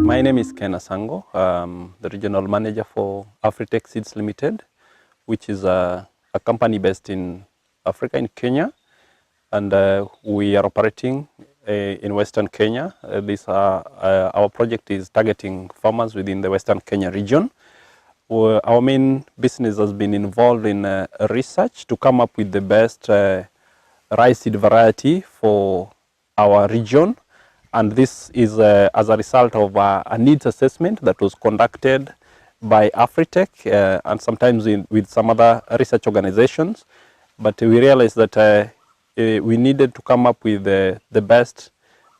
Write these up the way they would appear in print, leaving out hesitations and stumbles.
My name is Ken Asango. I'm the regional manager for Afritech Seeds Limited, which is a company based in Africa, in Kenya, and we are operating in Western Kenya. Our project is targeting farmers within the Western Kenya region. Our main business has been involved in research to come up with the best rice seed variety for our region. And this is as a result of a needs assessment that was conducted by Afritech and sometimes with some other research organizations. But we realized that we needed to come up with the best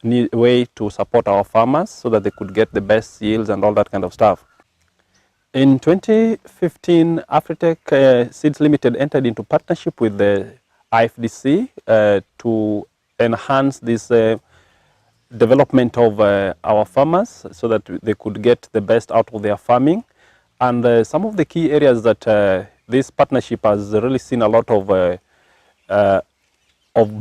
way to support our farmers so that they could get the best yields and all that kind of stuff. In 2015, Afritech Seeds Limited entered into partnership with the IFDC to enhance this development of our farmers so that they could get the best out of their farming. And some of the key areas that this partnership has really seen a lot of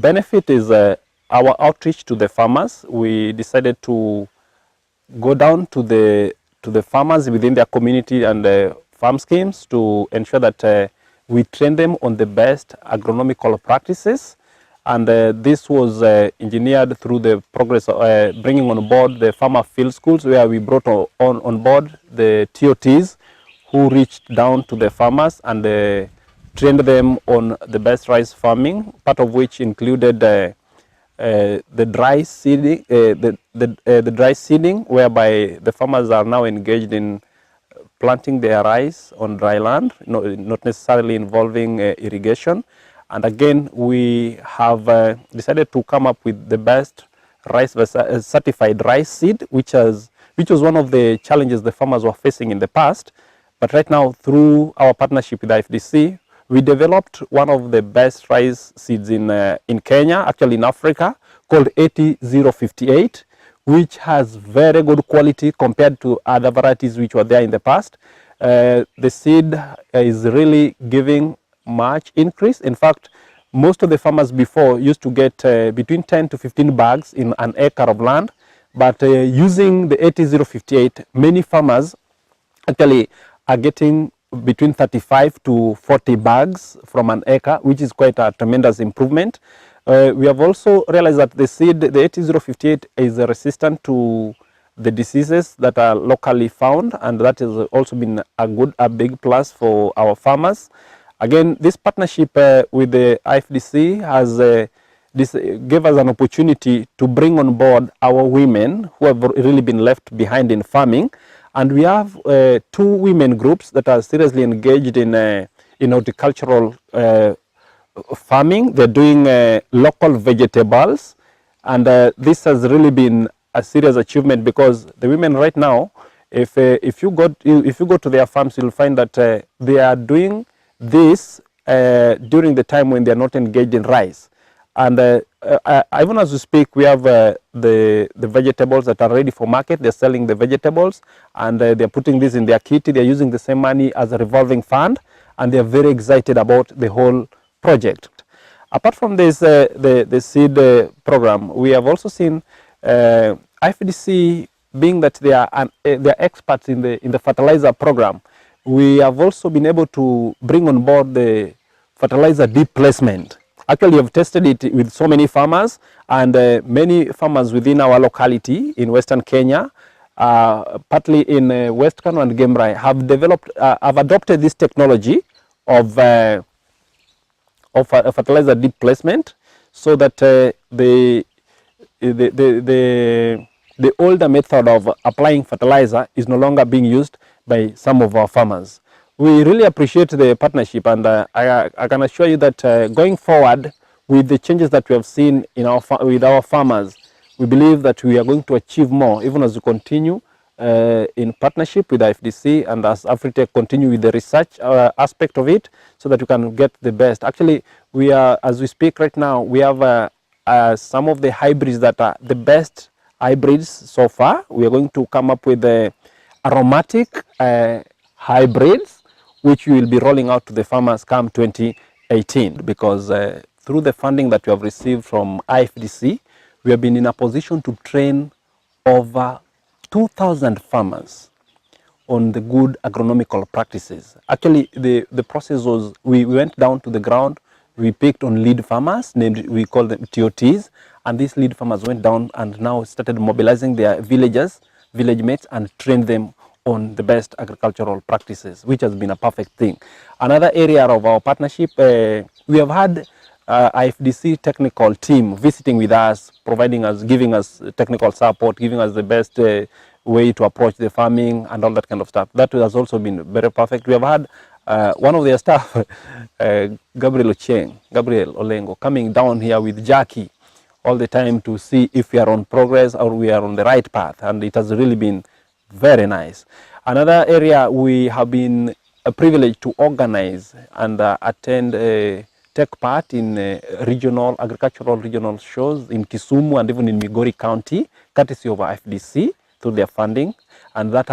benefit is our outreach to the farmers. We decided to go down to the farmers within their community and farm schemes to ensure that we train them on the best agronomical practices. And this was engineered through the progress of bringing on board the farmer field schools, where we brought on board the TOTs who reached down to the farmers and trained them on the best rice farming, part of which included the dry seeding, the dry seeding, whereby the farmers are now engaged in planting their rice on dry land, not necessarily involving irrigation. And again, we have decided to come up with the best rice certified rice seed, which was one of the challenges the farmers were facing in the past. But right now, through our partnership with IFDC, we developed one of the best rice seeds in Kenya, actually in Africa, called 8058, which has very good quality compared to other varieties which were there in the past. The seed is really giving much increase. In fact, most of the farmers before used to get between 10 to 15 bags in an acre of land, but using the 8058, many farmers actually are getting between 35 to 40 bags from an acre, which is quite a tremendous improvement. We have also realized that the seed, the 8058, is resistant to the diseases that are locally found, and that has also been a big plus for our farmers. Again, this partnership with the IFDC has gave us an opportunity to bring on board our women who have really been left behind in farming. And we have 2 women groups that are seriously engaged in horticultural farming. They're doing local vegetables. And this has really been a serious achievement, because the women right now, if you go to their farms, you'll find that they are doing this during the time when they are not engaged in rice. And even as we speak, we have the vegetables that are ready for market. They're selling the vegetables, and they're putting this in their kitty. They're using the same money as a revolving fund, and they're very excited about the whole project. Apart from this, the seed program, we have also seen IFDC, being that they are experts in the fertilizer program. We have also been able to bring on board the fertilizer deep placement. Actually, we have tested it with so many farmers, and many farmers within our locality in Western Kenya, partly in West Kano and Gemrai, have adopted this technology of fertilizer deep placement, so that the older method of applying fertilizer is no longer being used by some of our farmers. We really appreciate the partnership, and I can assure you that going forward with the changes that we have seen with our farmers, we believe that we are going to achieve more, even as we continue in partnership with IFDC, and as Afritech continue with the research aspect of it, so that we can get the best. Actually, we are, as we speak right now, we have some of the hybrids that are the best hybrids so far. We are going to come up with the aromatic hybrids, which we will be rolling out to the farmers come 2018, because through the funding that we have received from IFDC, we have been in a position to train over 2,000 farmers on the good agronomical practices. Actually, the process was, we went down to the ground, we picked on lead farmers, named, we call them TOTs, and these lead farmers went down and now started mobilizing their village mates and trained them on the best agricultural practices, which has been a perfect thing. Another area of our partnership, we have had IFDC technical team visiting with us, providing us, giving us technical support, giving us the best way to approach the farming and all that kind of stuff. That has also been very perfect. We have had one of their staff, Gabriel Olengo, coming down here with Jackie all the time to see if we are on progress or we are on the right path, and it has really been very nice. Another area we have been privileged to organize and attend take part in agricultural regional shows in Kisumu and even in Migori County, courtesy of IFDC through their funding, and that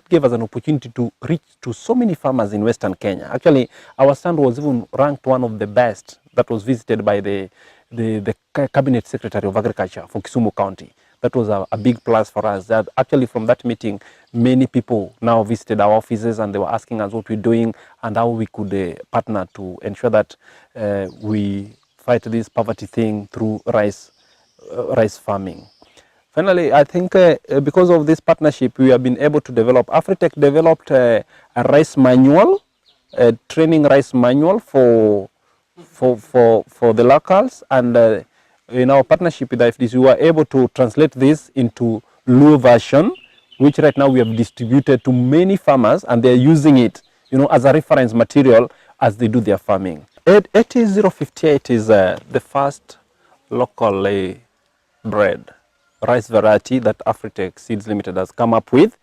gave us an opportunity to reach to so many farmers in Western Kenya. Actually, our stand was even ranked one of the best that was visited by the Cabinet Secretary of Agriculture for Kisumu County. That was a big plus for us. That actually from that meeting, many people now visited our offices and they were asking us what we're doing and how we could partner to ensure that we fight this poverty thing through rice farming. Finally, I think because of this partnership, we have been able to develop, Afritech developed a rice manual, a training rice manual for the locals, and in our partnership with IFDC, we were able to translate this into Luo version, which right now we have distributed to many farmers, and they're using it, as a reference material as they do their farming. 80058 is the first local bred rice variety that Afritech Seeds Limited has come up with,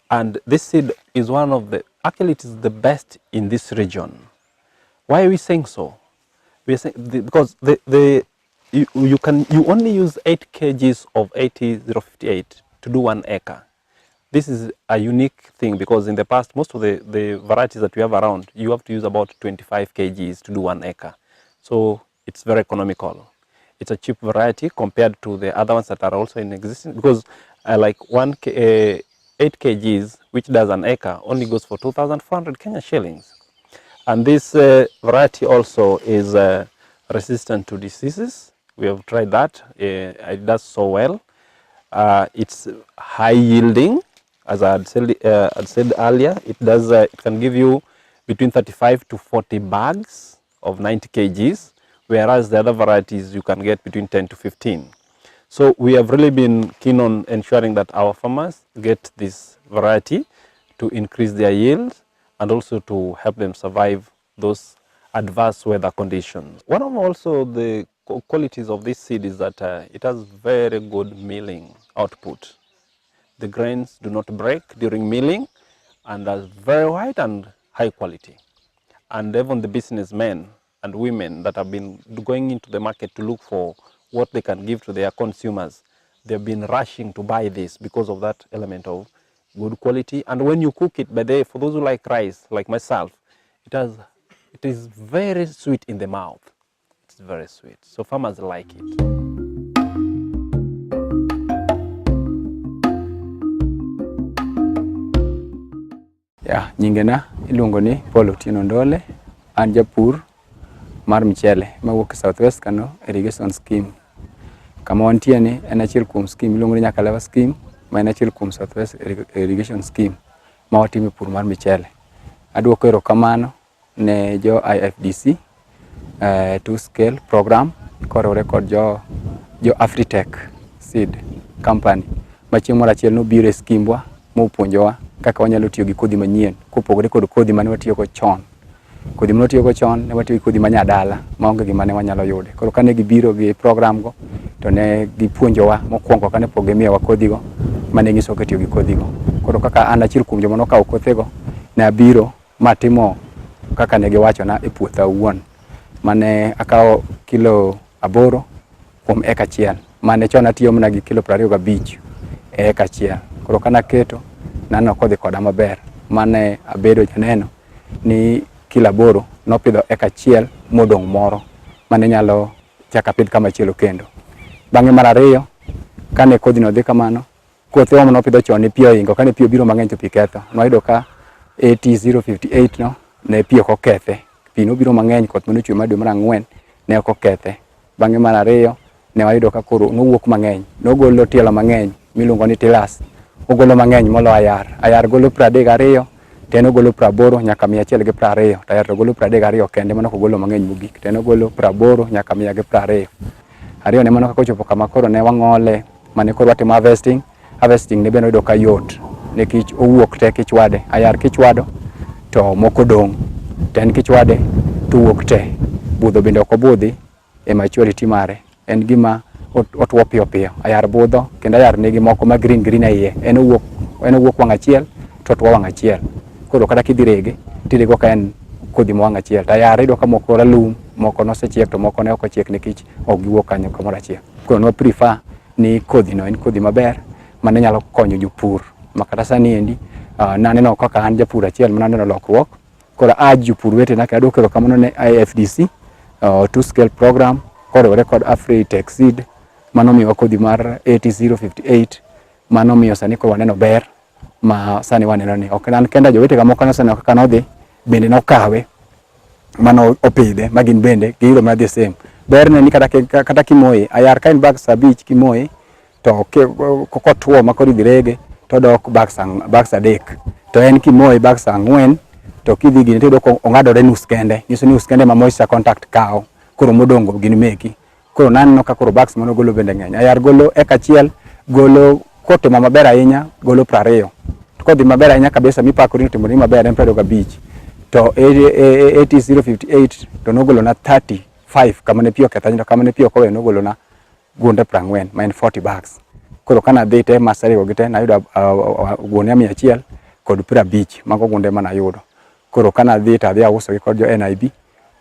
and this seed is one of the, actually it is the best in this region. Why are we saying so? We are saying because you only use 8 kgs of 80058 to do 1 acre. This is a unique thing because in the past, most of the varieties that we have around, you have to use about 25 kgs to do 1 acre. So it's very economical. It's a cheap variety compared to the other ones that are also in existence, because like 8 kgs, which does 1 acre, only goes for 2,400 Kenya shillings. And this variety also is resistant to diseases. We have tried that. It does so well. It's high yielding, as I had said earlier. It can give you between 35 to 40 bags of 90 kgs, whereas the other varieties you can get between 10 to 15. So we have really been keen on ensuring that our farmers get this variety to increase their yields and also to help them survive those adverse weather conditions. One of also the qualities of this seed is that it has very good milling output. The grains do not break during milling and are very white and high quality. And even the businessmen and women that have been going into the market to look for what they can give to their consumers, they've been rushing to buy this because of that element of good quality. And when you cook it, by the way, for those who like rice, like myself, it is very sweet in the mouth. It's very sweet. So farmers like it. Yeah, nyingena iluongo ni Paul Otieno Ndole, an japur mar mchele mawuok Southwest Kano irrigation scheme. Kama wantie ni en achiel kuom scheme iluongo ni Nyakalewa scheme, ma en achiel kuom Southwest irrigation scheme ma watime pur mar mchele. Aduoko erokamano ne jo IFDC to scale program korore kod jo Afritech Seed Company machieng' moro achiel nobiro e skimbwa mopuonjowa kaka wanyalo tiyo gi kodhi manyien kopogore kod kodhi mane watiyo go chon. Kodhi mane watiyo go chon ne watiyo gi kodhi manyadala maonge gima ne wanyalo yude. Koro kane gibiro gi program go to ne gipuonjowa mokwongo kane pok gimiyowa kodhi go mane nyiso kaka tiyo gi kodhi go. Koro kaka an achiel kuom joma nokawo kothego ne abiro matimo kaka ne giwachona e puotha owuon. Mane akawo kilo 8 kuom eka achiel. Mane chon atiyo mana gi kilo 25 e eka achiel. Koro kana keto nano kodhi koda maber. Mane abedo janeno ni kilo 8 nopidho eka achiel modong' moro mane nyalo chaka pidh kama chielo kendo. Bang'e mar ariyo kane kodhi no dhi kamano kothe wa mano pidho chon ne pio ingo kane pio biro mang'eny to pi ketho noyudo ka AT058 no ne pio ko kethe pi no biro mang'eny koth mano chwe madwe mar ang'wen ne ok okethe bang'e mar ariyo ne wayudo ka koro nowuok mang'eny nogolo tielo mang'eny miluongo ni tilas ogolo mang'eny molo ayar golo 32 teno ogolo 80 nyaka 120 tayar to golo 32 kende mano ogolo mang'eny mogik teno ogolo 80 nyaka 120 ariyo ne mano ka ochopo kama koro ne wang'ole mane koro watimo harvesting ne beno yudo ka yot nikech owuok te kichwade ayar kichwado to moko dong ten kichwade to wuok te budho bende ok obudhi e maturity mare en gima otwo piyo ayar budho kendo ayar nigi moko ma green aiye en owuok wang' achiel to otwo wang' achiel koro kata kidhi rege tirego ka en kodhi mo wang' achiel ayar iyudo ka moko ralum moko nosechiek to moko ne ok ochiek nikech ok giwuok kanyo kamoro achiel koro no prefer ni kodhi no en kodhi maber mane nyalo konyo jopur makata sani endi naneno kaka an japur achiel mananeno lokruok koro jopur wetena kendo adwoko erokamano ne IFDC two scale program koriwore kod Afritech seed mano miyo kodhi mar AT058 mano miyo sani koro waneno ber ma sani waneno ni ok nan kenda jowetega moko noseneno kaka nodhi bende nokawe mano opidhe magin bende giyudo mana the same ber ne ni kata kimoye ayar ka en bags 5 kimoye to kokotwo ma koro idhi rege to dok bags 3 to en kimoye bags 4 to kidhi gini tiyudo ko ong'adore nus kende nyiso ni nus kende ma moisture contact kawo koro modongo gin meki koro naneno ka koro bags mano golo bende ng'eny ayar golo eka achiel golo kotimo maber ahinya golo 20 to kodhi maber ahinya kabisa mipakori timo ni maber en 25 to AT058 to nogolo na 35 kama ne pio ketho kama ne pio kowe nogolo na gunde 40 ma en 40 bags koro kana dhi te masarigo gite na yudo gunia 100 kod 50 mago gunde mana yudo koro kana dhi ta dhi auso kod jo NIB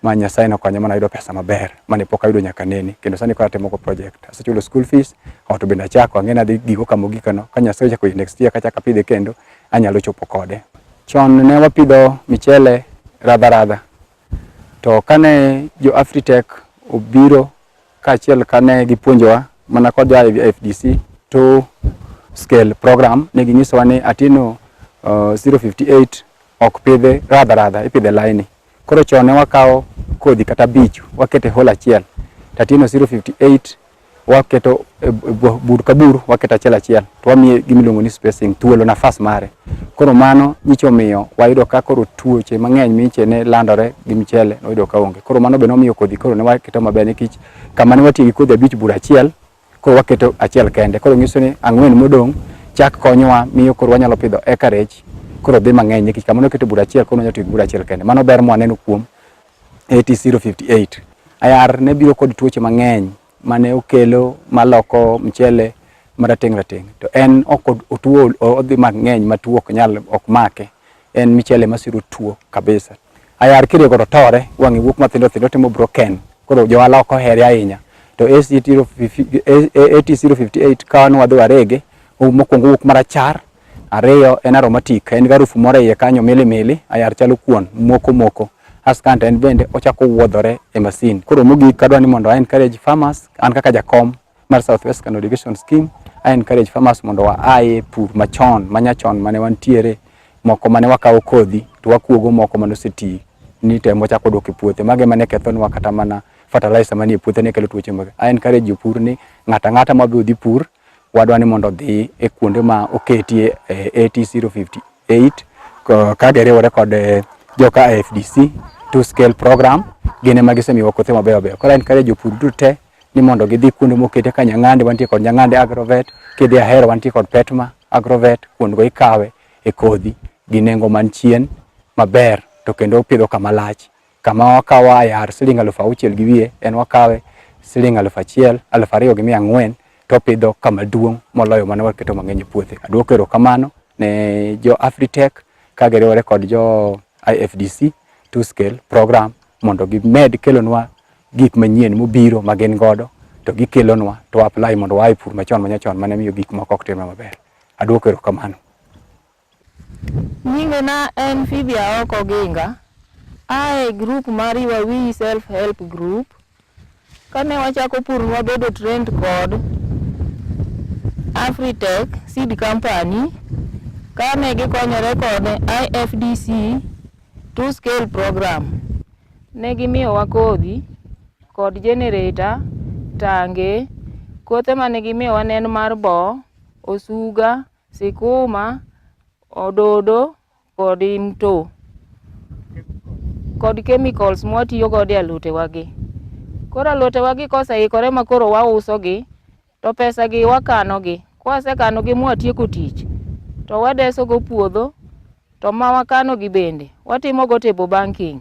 ma Nyasaye no konyo mana yudo pesa maber mane pok ayudo nyaka nene kendo sani ko atemo ko project asechulo school fees auto benda chako ang'ena dhi gigo kamo gikano ka Nyasaye chako next year kacha kapidhe kendo anyalo chopo kode chon ne wapidho michele radha to kane jo Afritech obiro kaachiel kane gipuonjowa mana kod IFDC to scale program ne ginyisowa ni atino 058 ok pidhe radha ipidhe laini koro chon ne wakawo kodhi kata bich wakete hole achiel tatino 058 waketo bur ka bur waketo achiel to wamiye gimiluongo ni spacing thuolo nafas mare koro mano nyicho miyo wayudo ka koro tuoche mang'eny miche ne landore gi michele noyudo ka onge koro mano be nomiyo kodhi koro ne waketo maber nikech kama ne watiyo gi kodhi abich bur achiel koro waketo achiel kende koro nyiso ni ang'wen modong chak konyowa miyo koro wanyalo pidho acreage koro dhi mang'eny nikech kama ne waketo bur achiel koro nyalo tiyo gi bur achiel kende mano ber mwaneno kuom AT058 ayar ne biro kod tuoche mang'eny mane okelo maloko mchele marateng' to en ok otuo odhi mang'eny matuo ok make en michele masiro tuo kabisa ayar kirego to tore wang'e wuok mathindo timo broken koro johala ok ohere ahinya to AT058 kano wadhi warege mokwongo wuok marachar ariyo en aromatic en garufu moro iye kanyo mili ayar chalo kuon moko askanta en bende ochako wuodhore e masin koro mogik kadwa ni mondo encourage farmers an kaka jakom mar Southwest Canal Irrigation Scheme encourage farmers mondo waaye pur machon manyachon mane wantiere moko mane wakawo kodhi to wakuogo moko mane oseti ni temo chako dok e puothe mage mane kethonwa kata mana fertilizer manie puothe ne kelo tuoche mage encourage jopur ni ng'ata ma dhi pur wadwa ni mondo dhi e kuonde ma oketie AT058 ka geriwore kod joka IFDC to scale program gine magisemiwa kothe mabeyo koro encourage jopur duto ni mondo gidhi kuonde mokete ka Nyang'ande wantie kod Nyang'ande agrovet kidhi Ahero wantie kod Petma agrovet kuonde ikawe e kodhi gi nengo man chien maber to kendo pidho kama lach kama wakawa ayar siling 6,000 gi wiye en wakawe siling 1,000 2,400 to pidho kama duong' moloyo mane waketo mang'eny e puothe adwoko erokamano ne jo Afritech ka geriwore kod jo IFDC to scale program mondo gimed kelonwa gik manyien mobiro magen godo to gikelonwa to apply mondo wae pur machon manyachon mane miyo gik moko ok time maber adwoko erokamano nyingena en Fibia Oko Ginga ae group mari wa we self help group kane wachako pur wabedo trend kod Afritech seed company kane gikonyore kod IFDC to scale program. Ne gimiyowa kodhi kod generator, tange, kothe mane gimiyowa ne en mar bo, osuga, sikuma, ododo kod mto kod chemicals mwatiyo godo e alotewagi. Koro alotewagi koseikore ma koro wausogi, to pesagi wakanogi. Kwasekanogi mwatieko tich, to wadesogo puodho, to ma wakanogi bende watimogo table banking.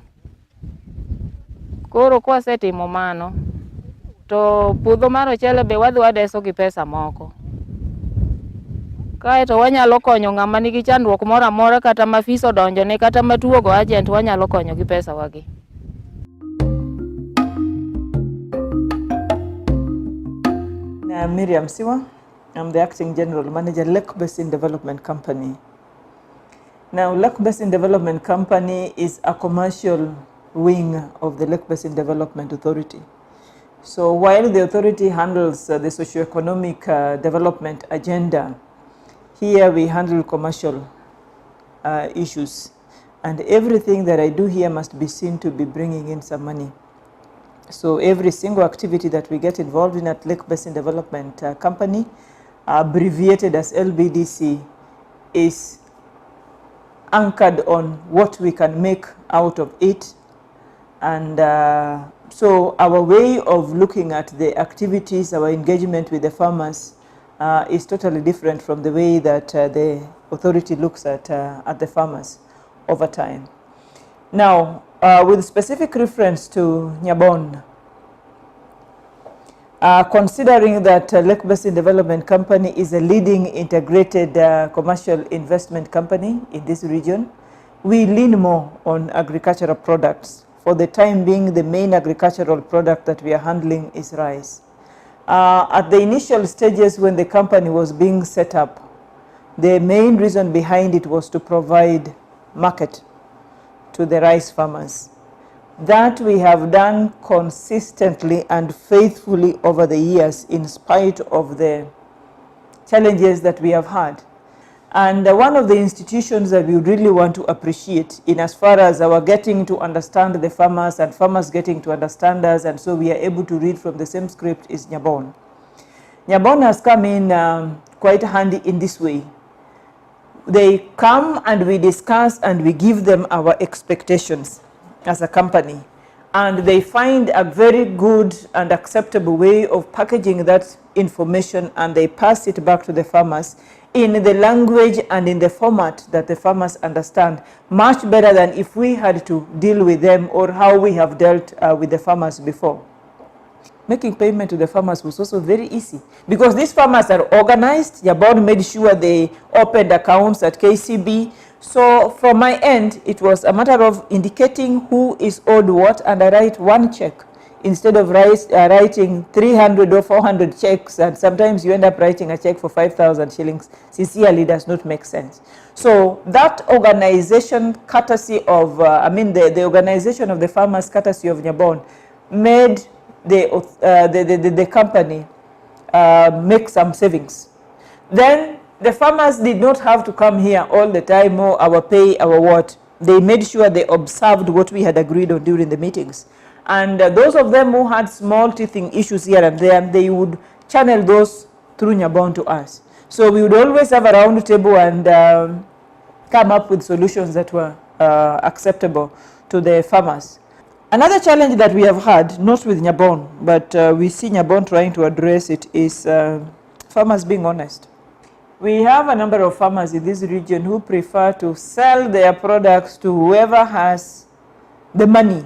Koro kwasetimo mano, to puodho mar ochele be wadhi wadeso gi pesa moko. Kae to wanyalo konyo ng'ama nigi chandruok moro amora, kata mafis odonjone kata matuogo agent, wanyalo konyo gi pesa wagi. Miriam Siwa. I'm the Acting General Manager, Lake Basin Development Company. Now, Lake Basin Development Company is a commercial wing of the Lake Basin Development Authority. So while the authority handles the socioeconomic development agenda, here we handle commercial issues. And everything that I do here must be seen to be bringing in some money. So every single activity that we get involved in at Lake Basin Development Company, abbreviated as LBDC, is anchored on what we can make out of it. And so our way of looking at the activities, our engagement with the farmers is totally different from the way that the authority looks at the farmers over time. Now, with specific reference to Nyabon, considering that Lake Basin Development Company is a leading integrated commercial investment company in this region, we lean more on agricultural products. For the time being, the main agricultural product that we are handling is rice. At the initial stages when the company was being set up, the main reason behind it was to provide market to the rice farmers. That we have done consistently and faithfully over the years in spite of the challenges that we have had. And one of the institutions that we really want to appreciate in as far as our getting to understand the farmers and farmers getting to understand us, and so we are able to read from the same script, is Nyabon. Nyabon has come in quite handy in this way. They come and we discuss and we give them our expectations as a company, and they find a very good and acceptable way of packaging that information, and they pass it back to the farmers in the language and in the format that the farmers understand, much better than if we had to deal with them or how we have dealt with the farmers before. Making payment to the farmers was also very easy because these farmers are organized. Nyabon made sure they opened accounts at KCB. So from my end, it was a matter of indicating who is owed what, and I write one check instead of writing 300 or 400 checks, and sometimes you end up writing a check for 5,000 shillings. Sincerely, does not make sense. So that organization, courtesy of, the organization of the farmers, courtesy of Nyabon, made the company make some savings. Then the farmers did not have to come here all the time, or our pay, our what. They made sure they observed what we had agreed on during the meetings. And those of them who had small teething issues here and there, they would channel those through Nyabon to us. So we would always have a round table and come up with solutions that were acceptable to the farmers. Another challenge that we have had, not with Nyabon, but we see Nyabon trying to address it, is farmers being honest. We have a number of farmers in this region who prefer to sell their products to whoever has the money.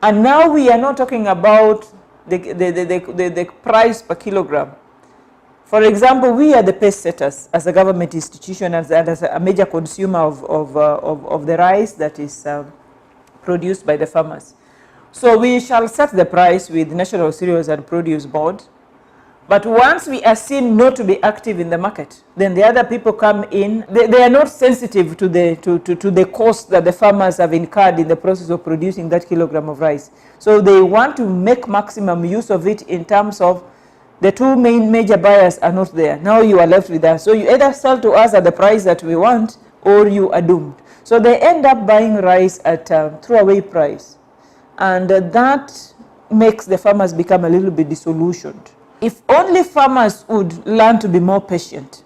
And now we are not talking about the price per kilogram. For example, we are the pace setters as a government institution, as a major consumer of the rice that is produced by the farmers. So we shall set the price with National Cereals and Produce Board. But once we are seen not to be active in the market, then the other people come in. They are not sensitive to the cost that the farmers have incurred in the process of producing that kilogram of rice. So they want to make maximum use of it in terms of The two major buyers are not there. Now you are left with us. So you either sell to us at the price that we want, or you are doomed. So they end up buying rice at throwaway price. And that makes the farmers become a little bit disillusioned. If only farmers would learn to be more patient.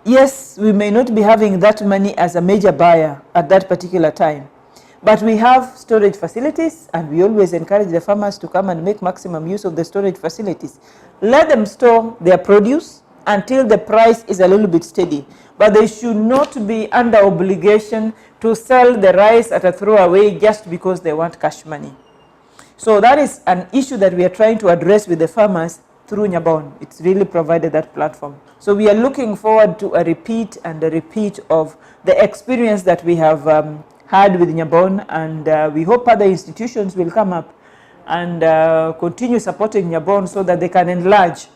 Yes, we may not be having that money as a major buyer at that particular time, but we have storage facilities, and we always encourage the farmers to come and make maximum use of the storage facilities. Let them store their produce until the price is a little bit steady, but they should not be under obligation to sell the rice at a throwaway just because they want cash money. So that is an issue that we are trying to address with the farmers through Nyabon. It's really provided that platform. So we are looking forward to a repeat and a repeat of the experience that we have had with Nyabon, and we hope other institutions will come up and continue supporting Nyabon so that they can enlarge,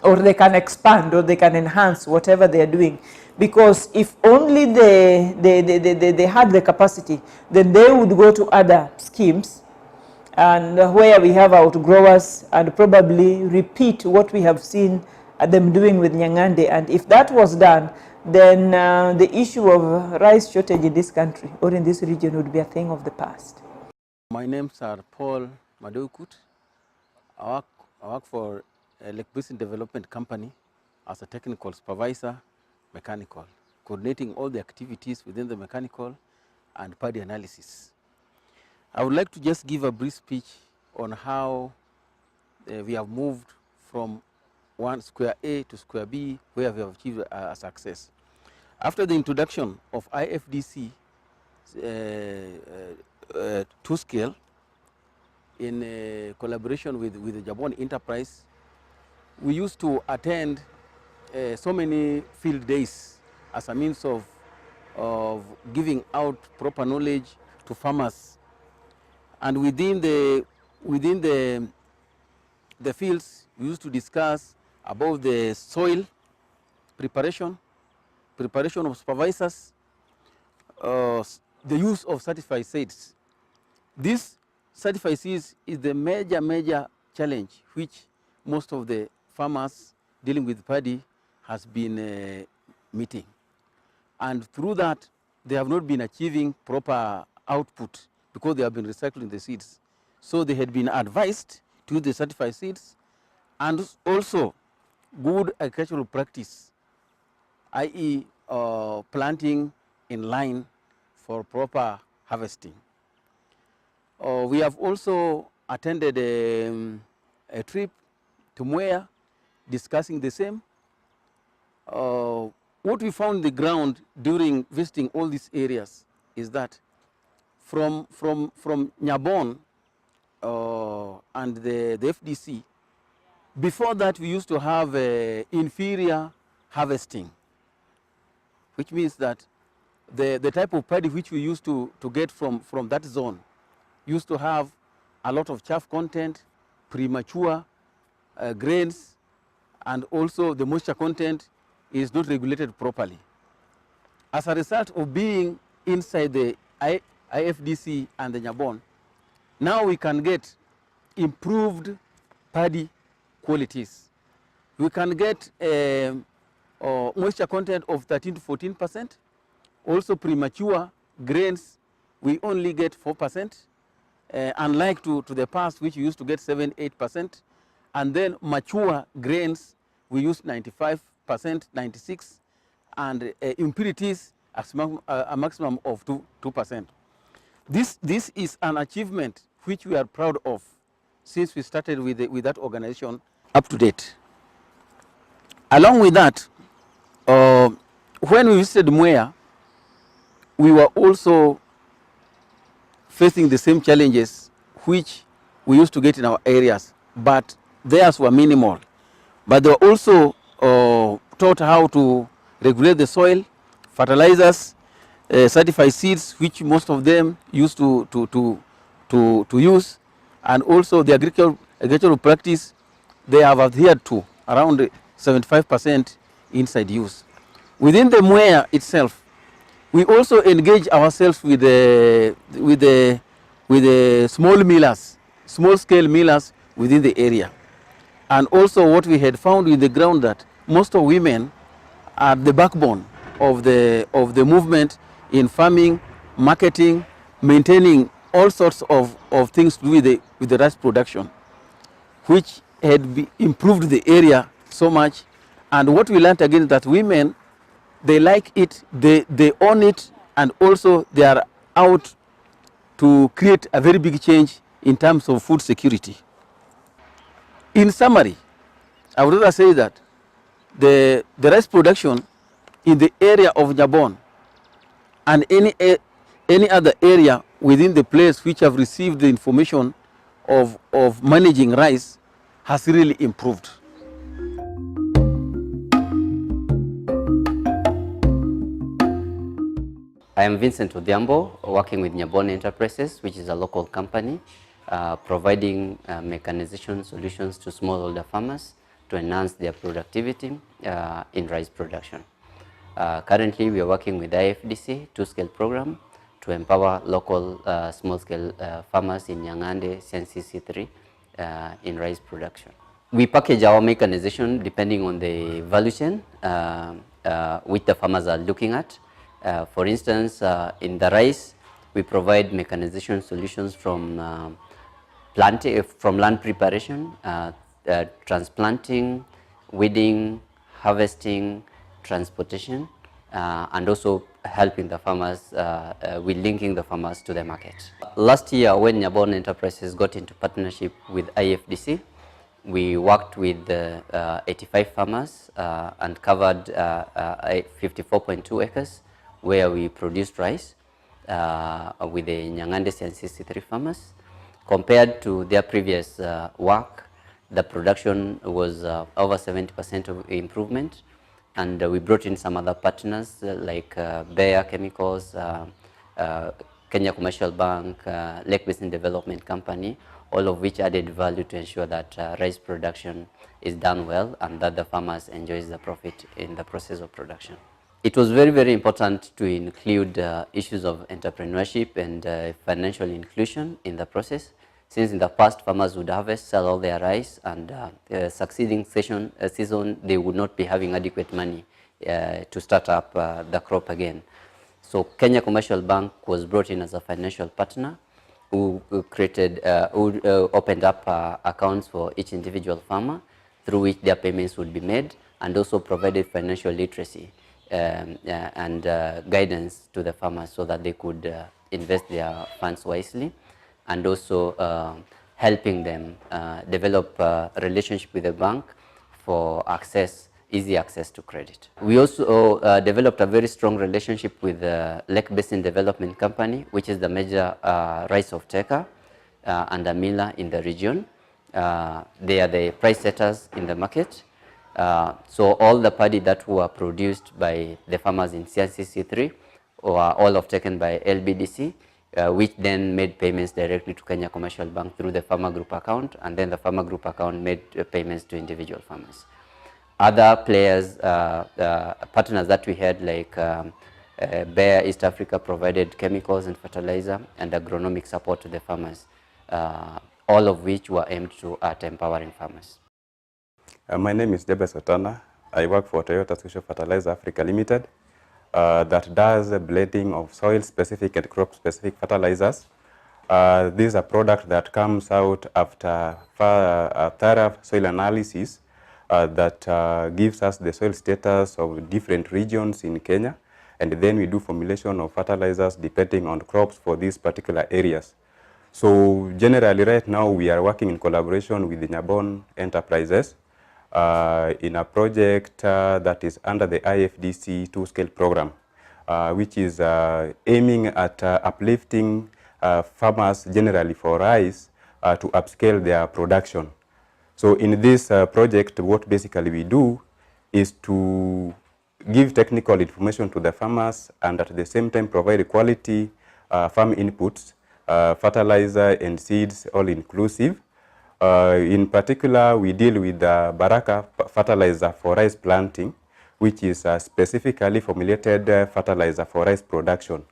or they can expand, or they can enhance whatever they are doing. Because if only they had the capacity, then they would go to other schemes and where we have outgrowers and probably repeat what we have seen them doing with Nyang'ande. And if that was done, then the issue of rice shortage in this country or in this region would be a thing of the past. My name's Paul Madoukut. I work for a Lake Basin Development Company as a technical supervisor, mechanical, coordinating all the activities within the mechanical and paddy analysis. I would like to just give a brief speech on how we have moved from square A to square B, where we have achieved a success. After the introduction of IFDC 2-scale in collaboration with the Jabon Enterprise, we used to attend so many field days as a means of giving out proper knowledge to farmers. And within the fields, we used to discuss about the soil preparation of supervisors, the use of certified seeds. This certified seeds is the major challenge which most of the farmers dealing with paddy has been meeting. And through that, they have not been achieving proper output because they have been recycling the seeds. So they had been advised to use the certified seeds, and also good agricultural practice, i.e. Planting in line for proper harvesting. We have also attended a trip to Mwea discussing the same. What we found on the ground during visiting all these areas is that from Nyabon and the FDC, before that we used to have inferior harvesting, which means that the type of paddy which we used to get from that zone used to have a lot of chaff content, premature grains, and also the moisture content is not regulated properly. As a result of being inside the IFDC and the Nyabon, now we can get improved paddy qualities. We can get moisture content of 13 to 14%. Also premature grains, we only get 4%, unlike to the past, which we used to get 7-8%. And then mature grains, we use 95%, 96%, and impurities a maximum of 2%. This is an achievement which we are proud of since we started with that organization up to date. Along with that, when we visited Mwea, we were also facing the same challenges which we used to get in our areas, but theirs were minimal. But they were also taught how to regulate the soil, fertilizers, certified seeds, which most of them used to use, and also the agricultural practice they have adhered to around 75% inside use. Within the Mwea itself, we also engage ourselves with the small millers, small scale millers within the area. And also what we had found with the ground that most of women are the backbone of the movement in farming, marketing, maintaining all sorts of things to do with the rice production, which had improved the area so much. And what we learned again is that women, they like it, they own it, and also they are out to create a very big change in terms of food security. In summary, I would rather say that the rice production in the area of Nyabon and any other area within the place which have received the information of managing rice has really improved. I am Vincent Odhiambo, working with Nyabon Enterprises, which is a local company providing mechanization solutions to smallholder farmers to enhance their productivity in rice production. Currently, we are working with IFDC two-scale program to empower local small-scale farmers in Nyang'ande, CNCC3 in rice production. We package our mechanization depending on the value chain which the farmers are looking at. For instance, in the rice, we provide mechanization solutions from land preparation, transplanting, weeding, harvesting, transportation, and also helping the farmers with linking the farmers to the market. Last year, when Nyabon Enterprises got into partnership with IFDC, we worked with 85 farmers and covered 54.2 acres where we produced rice with the Nyang'ande CNCC3 farmers. Compared to their previous work, the production was over 70% of improvement, and we brought in some other partners like Bayer Chemicals, Kenya Commercial Bank, Lake Basin Development Company, all of which added value to ensure that rice production is done well and that the farmers enjoys the profit in the process of production. It was very, very important to include issues of entrepreneurship and financial inclusion in the process, since in the past farmers would harvest, sell all their rice, and the succeeding season they would not be having adequate money to start up the crop again. So Kenya Commercial Bank was brought in as a financial partner who opened up accounts for each individual farmer through which their payments would be made, and also provided financial literacy and guidance to the farmers so that they could invest their funds wisely, and also helping them develop a relationship with the bank for easy access to credit. We also developed a very strong relationship with the Lake Basin Development Company, which is the major rice off-taker and a miller in the region. They are the price setters in the market. So all the paddy that were produced by the farmers in CNCC3 were all off-taken by LBDC, which then made payments directly to Kenya Commercial Bank through the farmer group account, and then the farmer group account made payments to individual farmers. Other players, partners that we had, like Bayer East Africa, provided chemicals and fertilizer and agronomic support to the farmers, all of which were aimed at empowering farmers. My name is Jabez Otana. I work for Toyota Social Fertilizer Africa Limited that does a blending of soil-specific and crop-specific fertilizers. This is a product that comes out after a thorough soil analysis that gives us the soil status of different regions in Kenya, and then we do formulation of fertilizers depending on crops for these particular areas. So generally right now we are working in collaboration with the Nyabon Enterprises in a project that is under the IFDC two-scale program, which is aiming at uplifting farmers generally for rice to upscale their production. So in this project, what basically we do is to give technical information to the farmers and at the same time provide quality farm inputs, fertilizer and seeds, all inclusive. In particular, we deal with the Baraka fertilizer for rice planting, which is a specifically formulated fertilizer for rice production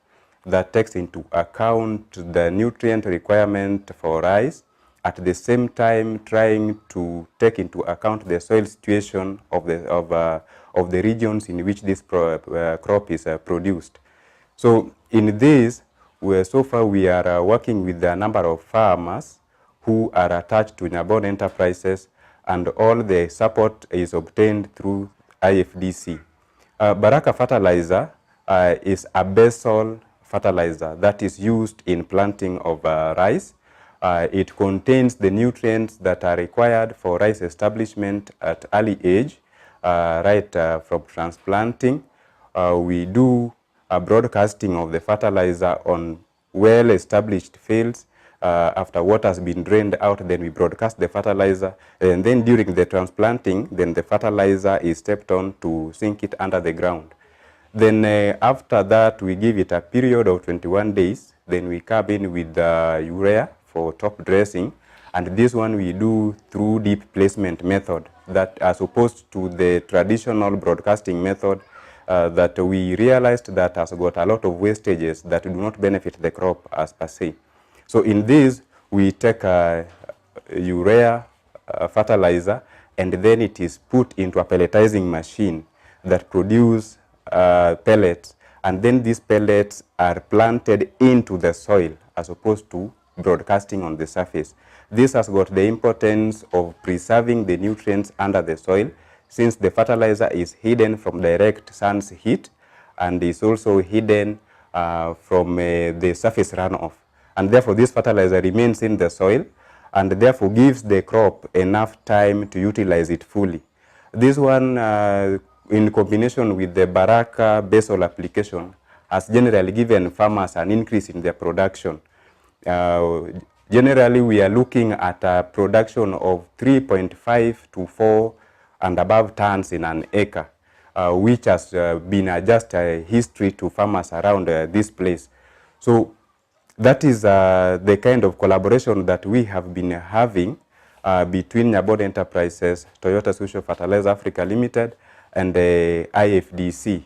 that takes into account the nutrient requirement for rice at the same time trying to take into account the soil situation of the regions in which this crop is produced. So in this, so far we are working with a number of farmers who are attached to Nyabon enterprises, and all the support is obtained through IFDC. Baraka fertilizer is a basal fertilizer that is used in planting of rice. It contains the nutrients that are required for rice establishment at early age, right from transplanting. We do a broadcasting of the fertilizer on well-established fields. After water has been drained out, then we broadcast the fertilizer, and then during the transplanting, then the fertilizer is stepped on to sink it under the ground. Then after that, we give it a period of 21 days. Then we come in with the urea for top dressing, and this one we do through deep placement method, that as opposed to the traditional broadcasting method that we realized that has got a lot of wastages that do not benefit the crop as per se. So in this, we take a urea fertilizer, and then it is put into a pelletizing machine that produce pellets, and then these pellets are planted into the soil as opposed to broadcasting on the surface. This has got the importance of preserving the nutrients under the soil, since the fertilizer is hidden from direct sun's heat and is also hidden from the surface runoff. And therefore this fertilizer remains in the soil and therefore gives the crop enough time to utilize it fully. This one, in combination with the Baraka basal application, has generally given farmers an increase in their production. Generally, we are looking at a production of 3.5 to 4 and above tons in an acre, which has been just a history to farmers around this place. So that is the kind of collaboration that we have been having between Nyabon Enterprises, Toyota Social Fertilizer Africa Limited, and the IFDC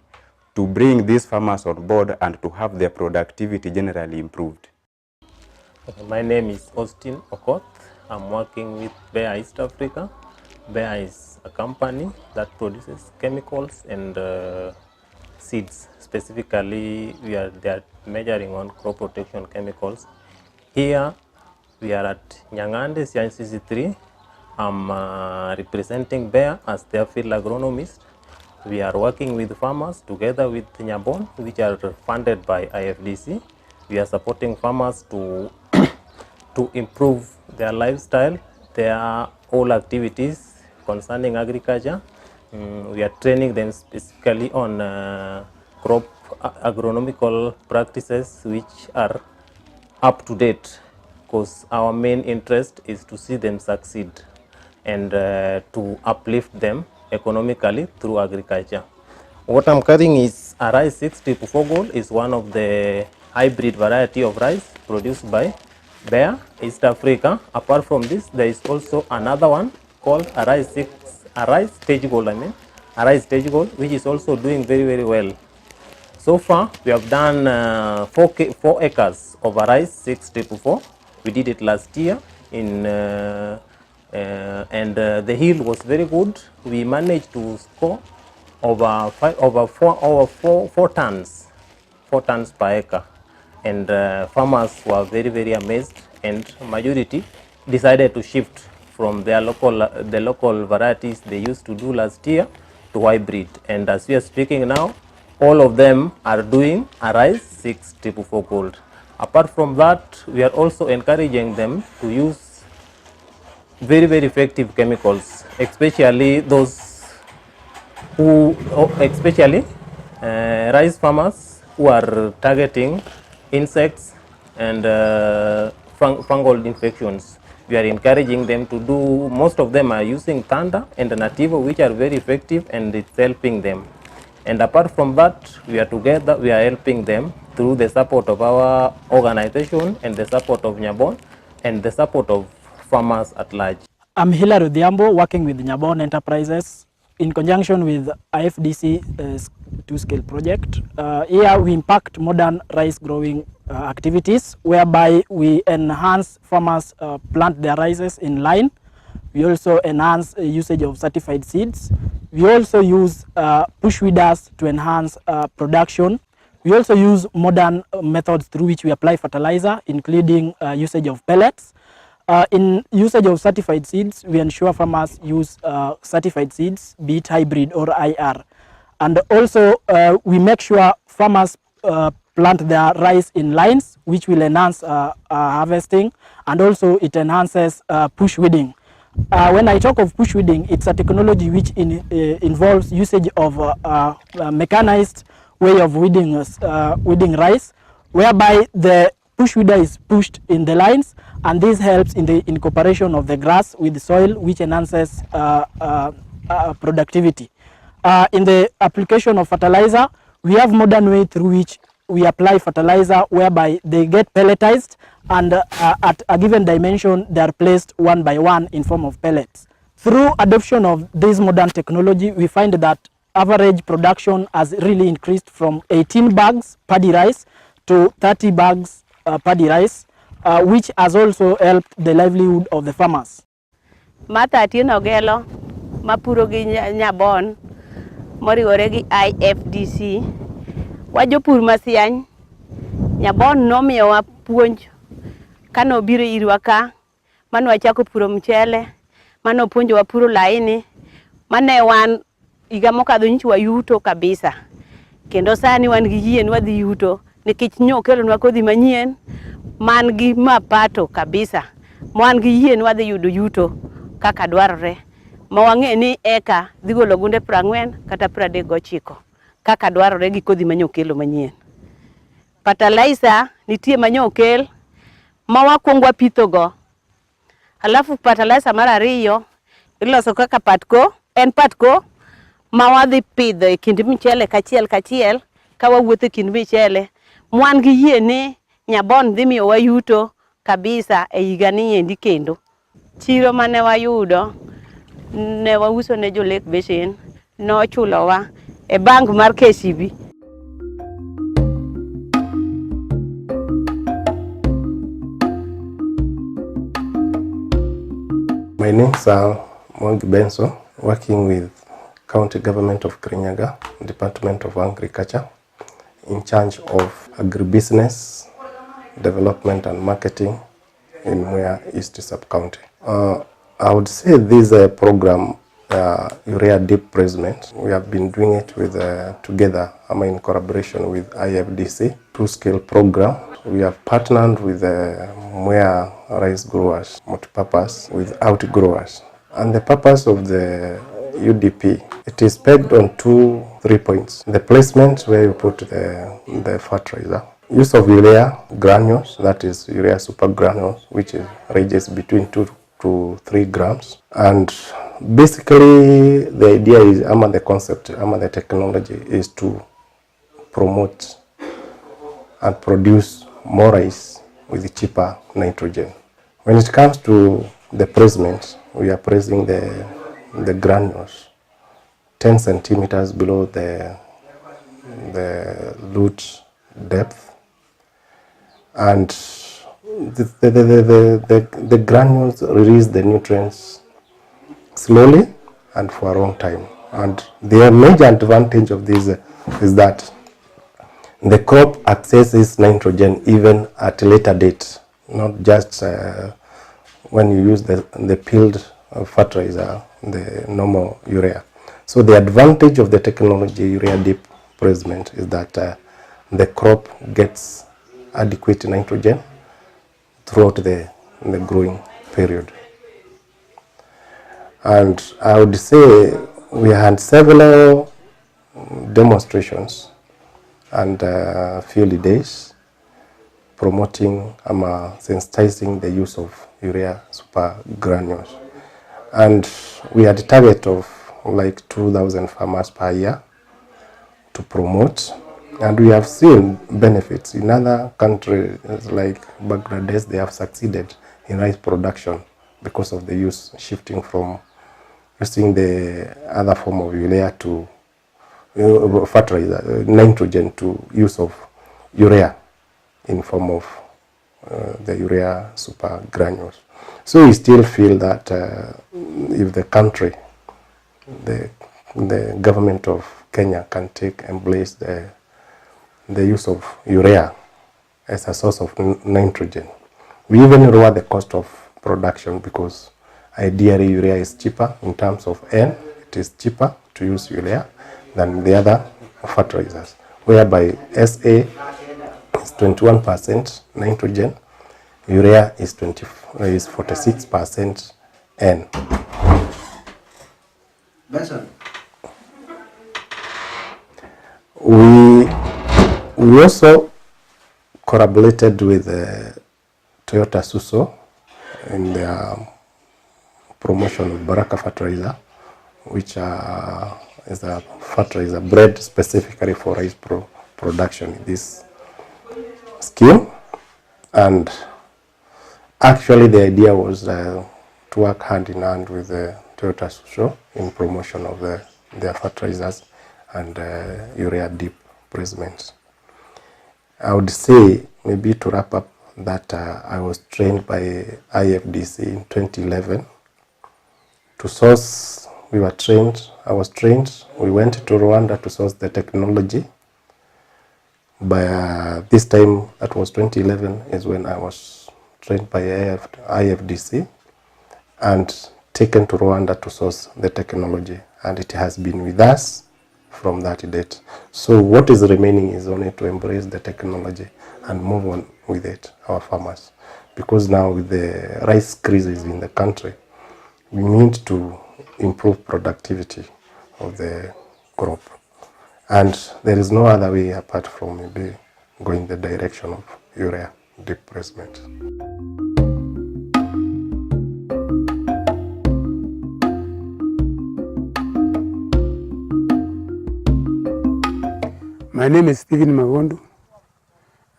to bring these farmers on board and to have their productivity generally improved. My name is Austin Okoth. I'm working with Bayer East Africa. Bayer is a company that produces chemicals and seeds. Specifically, they are measuring on crop protection chemicals. Here, we are at Nyangande, CICC3. I'm representing Bayer as their field agronomist. We are working with farmers together with Nyabon, which are funded by IFDC. We are supporting farmers to improve their lifestyle, their all activities concerning agriculture. We are training them specifically on crop agronomical practices which are up to date, because our main interest is to see them succeed and to uplift them economically through agriculture. What I'm carrying is a rice 644 Gold. Is one of the hybrid variety of rice produced by Bayer East Africa. Apart from this, there is also another one called a rice stage gold, which is also doing very, very well. So far, we have done 4 acres of a rice 644. We did it last year in and the yield was very good. We managed to score over 4 tons per acre, and farmers were very, very amazed, and majority decided to shift from their the local varieties they used to do last year to hybrid. And as we are speaking now, all of them are doing a rice 644 Gold. Apart from that, we are also encouraging them to use very, very effective chemicals, especially those who, especially rice farmers who are targeting insects and fungal infections. We are encouraging them to do, most of them are using Thunder and Nativo, which are very effective, and it's helping them. And apart from that, we are together, we are helping them through the support of our organization and the support of Nyabon and the support of farmers at large. I'm Hilary Odhiambo, working with Nyabon Enterprises in conjunction with IFDC two-scale project. Here we impact modern rice growing activities, whereby we enhance farmers plant their rices in line. We also enhance usage of certified seeds. We also use push weeders to enhance production. We also use modern methods through which we apply fertilizer, including usage of pellets. In usage of certified seeds, we ensure farmers use certified seeds, be it hybrid or IR. And also we make sure farmers plant their rice in lines, which will enhance harvesting, and also it enhances push weeding. When I talk of push weeding, it's a technology which involves usage of mechanized way of weeding rice, whereby the push weeder is pushed in the lines, and this helps in the incorporation of the grass with the soil, which enhances productivity. In the application of fertilizer, we have modern way through which we apply fertilizer, whereby they get pelletized, and at a given dimension they are placed one by one in form of pellets. Through adoption of this modern technology, we find that average production has really increased from 18 bags paddy rice to 30 bags paddy rice, which has also helped the livelihood of the farmers. Martha Atieno Gelo, mapuro gi Nyabon, moriwore gi IFDC. Wajopur masiany, Nyabon nomiyowa puonj kano biro irwa ka, mano wachako puro mchele, mano puonjowa puro laini, mane wan higa mokadho nyicho wayuto kabisa. Kendo sani wan gi yie ni wadhi yuto, nikech nyo kelonwa kodhi manyien, man gi mapato kabisa. Wan gi yie ni wadhi yudo yuto kaka dwarore. Ma wang'e ni eka dhi golo gunde 40 kata 39 kaka dwarore gi kodhi manyo kelo manyien. Fertilizer nitie manyo kel ma wakwongo wapitho go. Alafu fertilizer mar ariyo iloso kaka patko, en patko ma wadhi pidho e kind mchele kachiel kachiel ka wawuotho e kind mchele. Mwan gi yie ni Nyabon dhi miyo wayuto kabisa e higa ni endi kendo. Chiro mane wayudo ne wauso ne jo Lake Basin, no chulowa e bank mar KCB. My name is Mwangi Benso, working with County Government of Kirinyaga, Department of Agriculture, in charge of agribusiness, development and marketing in Mwea East Sub-County. I would say this program, urea deep placement, we have been doing it with together, in collaboration with IFDC, two-scale program. We have partnered with Mwea rice growers, multi-purpose, with outgrowers. And the purpose of the UDP, it is pegged on 3 points. The placement where you put the fertilizer. Use of urea granules, that is urea super granules, which ranges between 2 to 3 grams. And basically the idea is, the concept, the technology is to promote and produce more rice with cheaper nitrogen. When it comes to the placement, we are placing the granules 10 centimeters below the root depth, and the granules release the nutrients slowly and for a long time. And the major advantage of this is that the crop accesses nitrogen even at a later date, not just when you use the peeled fertilizer, the normal urea. So the advantage of the technology urea deep placement is that the crop gets adequate nitrogen throughout the growing period. And I would say we had several demonstrations and field days promoting sensitizing the use of urea super granules. And we had a target of like 2,000 farmers per year to promote, and we have seen benefits. In other countries like Bangladesh, they have succeeded in rice production because of the use shifting from using the other form of urea to fertilizer, nitrogen to use of urea in form of the urea super granules. So we still feel that if the country, the government of Kenya can embrace the use of urea as a source of nitrogen. We even lower the cost of production because ideally urea is cheaper in terms of N. It is cheaper to use urea than the other fertilizers, whereby SA is 21% nitrogen, urea is 46% N. We also collaborated with Toyota Suso in their promotion of Baraka fertilizer, which is a fertilizer bred specifically for rice production in this scheme. And actually the idea was to work hand in hand with Toyota Suso in promotion of their fertilizers and urea deep placements. I would say, maybe to wrap up, that I was trained by IFDC in 2011 to source. I was trained. We went to Rwanda to source the technology. By this time, that was 2011, is when I was trained by IFDC and taken to Rwanda to source the technology, and it has been with us from that date. So what is remaining is only to embrace the technology and move on with it, our farmers. Because now with the rice crisis in the country, we need to improve productivity of the crop. And there is no other way apart from maybe going the direction of urea deep placement. My name is Stephen Magondu.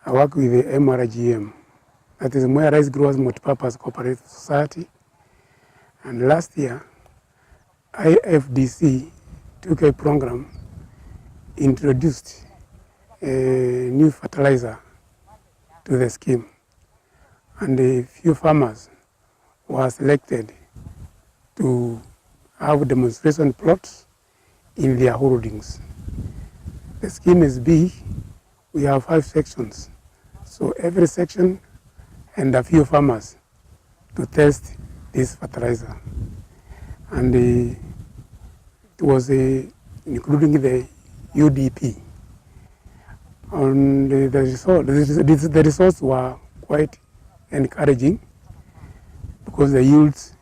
I work with the MRGM, that is Mwea Rice Growers Multipurpose Cooperative Society. And last year, IFDC took a program, introduced a new fertilizer to the scheme. And a few farmers were selected to have demonstration plots in their holdings. The scheme is big. We have 5 sections. So every section and a few farmers to test this fertilizer. And it was including the UDP. And the results were quite encouraging because the yields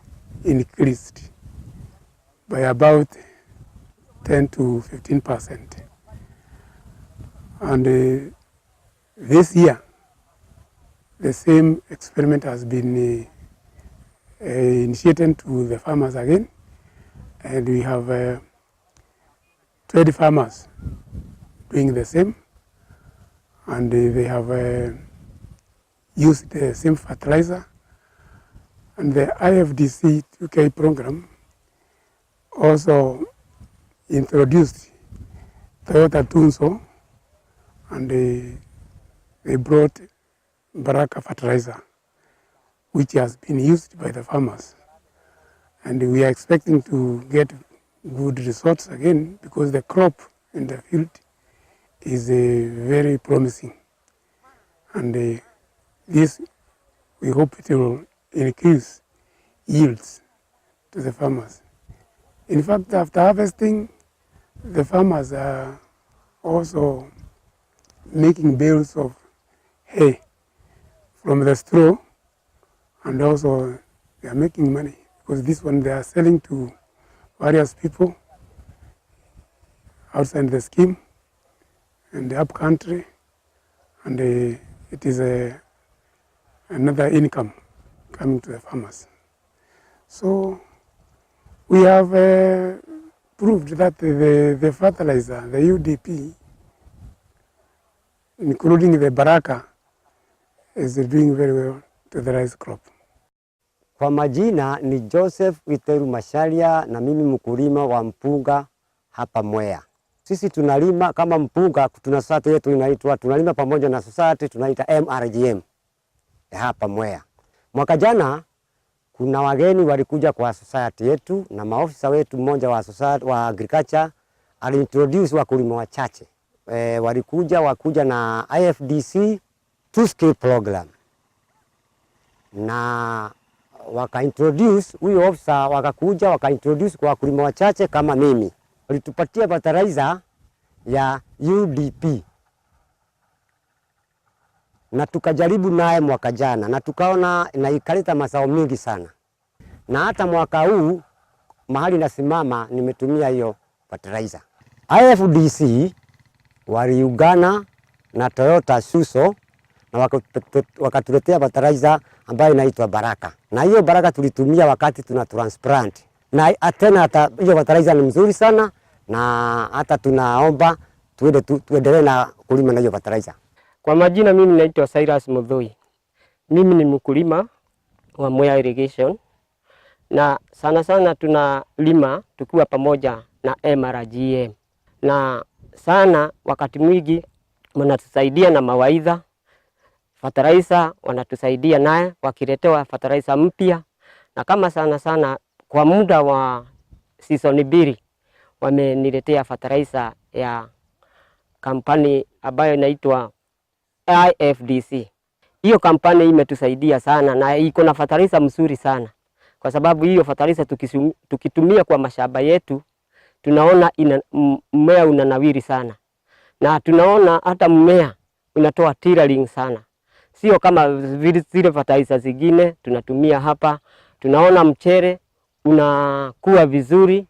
increased by about 10 to 15%. And this year, the same experiment has been initiated to the farmers again, and we have 20 farmers doing the same, and they have used the same fertilizer. And the IFDC 2K program also introduced Toyota Tunso, and they brought Baraka fertilizer, which has been used by the farmers. And we are expecting to get good results again because the crop in the field is very promising. And this, we hope it will increase yields to the farmers. In fact, after harvesting, the farmers are also making bales of hay from the straw, and also they are making money because this one they are selling to various people outside the scheme and the up country, and it is another income coming to the farmers. So we have proved that the fertilizer, the UDP, including the Baraka, is doing very well to the rice crop. Kwa majina ni Joseph Witeru Masharia na mimi mkulima wa mpunga hapa Mwea. Sisi tunalima kama mpunga, tuna society yetu inaitwa, tunalima pamoja na society tunaita MRGM hapa Mwea. Mwaka jana kuna wageni walikuja kwa society yetu na maofisa wetu, mmoja wa society wa agriculture alintroduce wakulima wachache. Wakuja na IFDC 2-scale program na wakaintroduce, huyo officer wakakuja wakaintroduce kwa wakulima wachache kama mimi. Walitupatia fertilizer ya UDP na tukajaribu naye mwaka jana na tukaona na ikaleta mazao mingi sana, na hata mwaka huu mahali nasimama nimetumia hiyo fertilizer. IFDC waliungana na Toyota Suso na wakatuletea fertilizer ambayo inaitwa Baraka, na hiyo Baraka tulitumia wakati tuna transplant, na tena hata hiyo fertilizer ni mzuri sana, na hata tunaomba tuendelee na kulima na hiyo fertilizer. Kwa majina mimi naitwa Cyrus Mudhui. Mimi ni mkulima wa Mwea Irrigation na sana tunalima tukiwa pamoja na MRGM. Na sana wakati mwingi wanatusaidia na mawaidha. Fertilizer wanatusaidia naye wakiletewa fertilizer mpya, na kama sana kwa muda wa season 2 wameniletea fertilizer ya kampani ambayo inaitwa IFDC. Hiyo kampani imetusaidia sana na iko na fertilizer mzuri sana, kwa sababu hiyo fertilizer tukitumia kwa mashamba yetu tunaona mmea unanawiri sana, na tunaona hata mmea unatoa tiling sana, sio kama zile fertilizer zingine tunatumia hapa. Tunaona mchere unakuwa vizuri,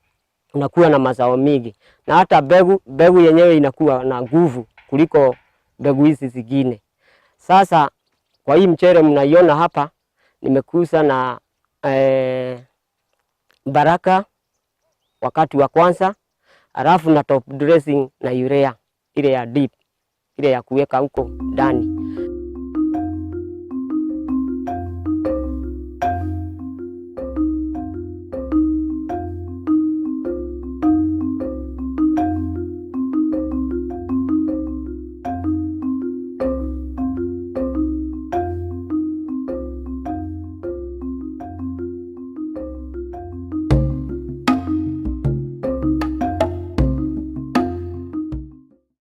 unakuwa na mazao mingi, na hata mbegu yenyewe inakuwa na nguvu kuliko mbegu hizi zingine. Sasa kwa hii mchere mnaiona hapa nimekusa na Baraka wakati wa kwanza, alafu na top dressing na urea ile ya deep, ile ya kuweka huko ndani.